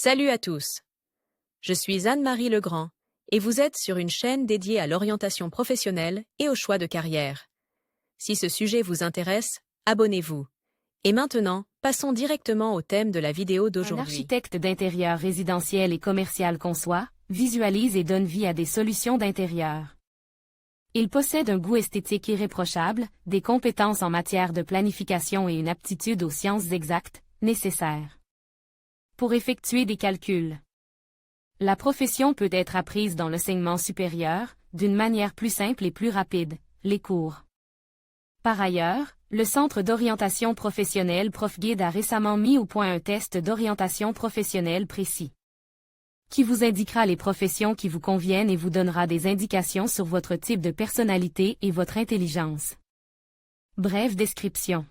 Salut à tous. Je suis Anne-Marie Legrand et vous êtes sur une chaîne dédiée à l'orientation professionnelle et au choix de carrière. Si ce sujet vous intéresse, abonnez-vous. Et maintenant, passons directement au thème de la vidéo Un d'aujourd'hui. architecte d'intérieur résidentiel et commercial conçoit, visualise et donne vie à des solutions d'intérieur. Il possède un goût esthétique irréprochable, des compétences en matière de planification et une aptitude aux sciences exactes, nécessaires pour effectuer des calculs. La profession peut être apprise dans l'enseignement supérieur, d'une manière plus simple et plus rapide, les cours. Par ailleurs, le Centre d'orientation professionnelle ProfGuide a récemment mis au point un test d'orientation professionnelle précis, qui vous indiquera les professions qui vous conviennent et vous donnera des indications sur votre type de personnalité et votre intelligence. Brève description.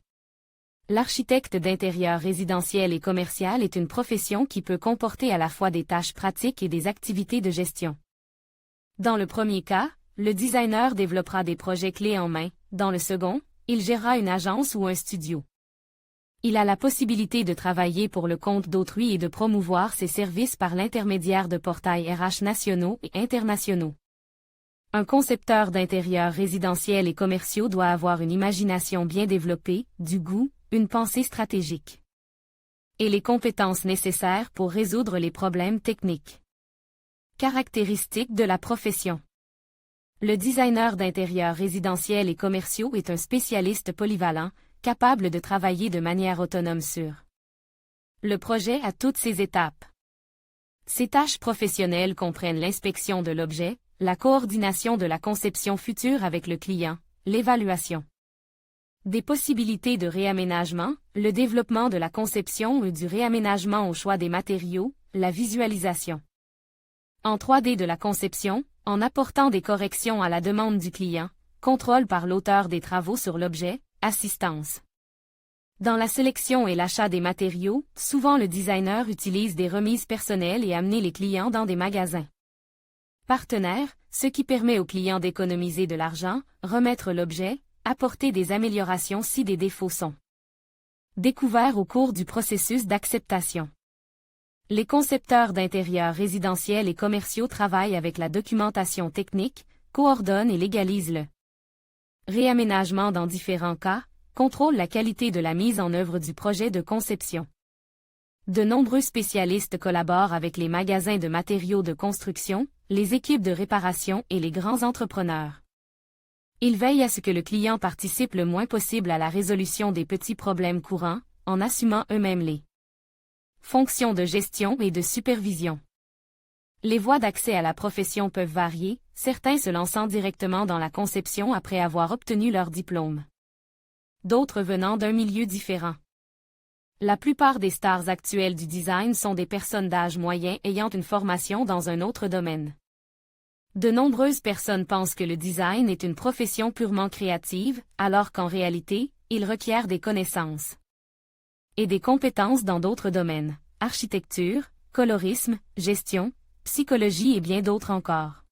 L'architecte d'intérieur résidentiel et commercial est une profession qui peut comporter à la fois des tâches pratiques et des activités de gestion. Dans le premier cas, le designer développera des projets clés en main, dans le second, il gérera une agence ou un studio. Il a la possibilité de travailler pour le compte d'autrui et de promouvoir ses services par l'intermédiaire de portails RH nationaux et internationaux. Un concepteur d'intérieur résidentiel et commerciaux doit avoir une imagination bien développée, du goût, une pensée stratégique et les compétences nécessaires pour résoudre les problèmes techniques. Caractéristiques de la profession. Le designer d'intérieur résidentiel et commerciaux est un spécialiste polyvalent, capable de travailler de manière autonome sur le projet à toutes ses étapes. Ses tâches professionnelles comprennent l'inspection de l'objet, la coordination de la conception future avec le client, l'évaluation des possibilités de réaménagement, le développement de la conception et du réaménagement au choix des matériaux, la visualisation en 3D de la conception, en apportant des corrections à la demande du client, contrôle par l'auteur des travaux sur l'objet, assistance. Dans la sélection et l'achat des matériaux, souvent le designer utilise des remises personnelles et amène les clients dans des magasins partenaires, ce qui permet aux clients d'économiser de l'argent, remettre l'objet, apporter des améliorations si des défauts sont découverts au cours du processus d'acceptation. Les concepteurs d'intérieur résidentiels et commerciaux travaillent avec la documentation technique, coordonnent et légalisent le réaménagement dans différents cas, contrôlent la qualité de la mise en œuvre du projet de conception. De nombreux spécialistes collaborent avec les magasins de matériaux de construction, les équipes de réparation et les grands entrepreneurs. Ils veillent à ce que le client participe le moins possible à la résolution des petits problèmes courants, en assumant eux-mêmes les fonctions de gestion et de supervision. Les voies d'accès à la profession peuvent varier, certains se lançant directement dans la conception après avoir obtenu leur diplôme. D'autres venant d'un milieu différent. La plupart des stars actuelles du design sont des personnes d'âge moyen ayant une formation dans un autre domaine. De nombreuses personnes pensent que le design est une profession purement créative, alors qu'en réalité, il requiert des connaissances et des compétences dans d'autres domaines, architecture, colorisme, gestion, psychologie et bien d'autres encore.